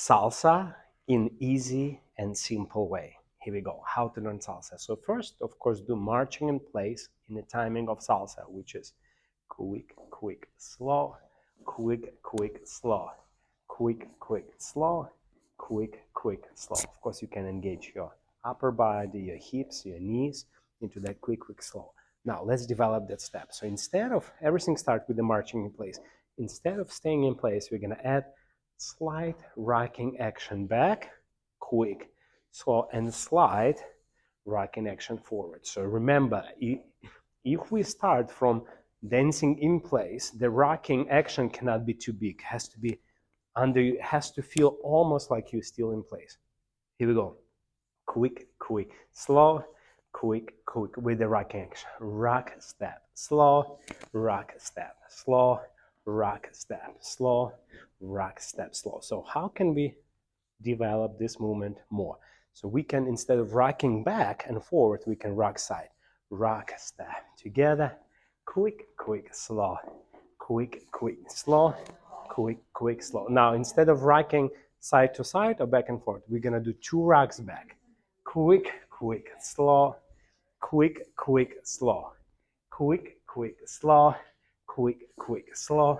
salsa in easy and simple way. Here we go. How to learn salsa. So first, of course, do marching in place in the timing of salsa, which is quick, quick, slow, quick, quick, slow, quick, quick, slow, quick, quick, slow. Of course, you can engage your upper body, your hips, your knees into that quick, quick, slow. Now, let's develop that step. So instead of everything start with the marching in place, instead of staying in place, we're going to add slight rocking action back, quick, slow, and slight rocking action forward. So remember, if we start from dancing in place, the rocking action cannot be too big. It has to be under you, has to feel almost like you're still in place. Here we go. Quick, quick, slow, quick, quick with the rocking action. Rock, step, slow, rock, step, slow, rock, step, slow, rock, step, slow. So how can we develop this movement more? So we can, instead of rocking back and forward, we can rock side. Rock, step, together, quick, quick, slow, quick, quick, slow, quick, quick, slow. Now, instead of rocking side to side or back and forth, we're gonna do 2 rocks back. Quick, quick, slow, quick, quick, slow, quick, quick, slow, quick, quick, slow,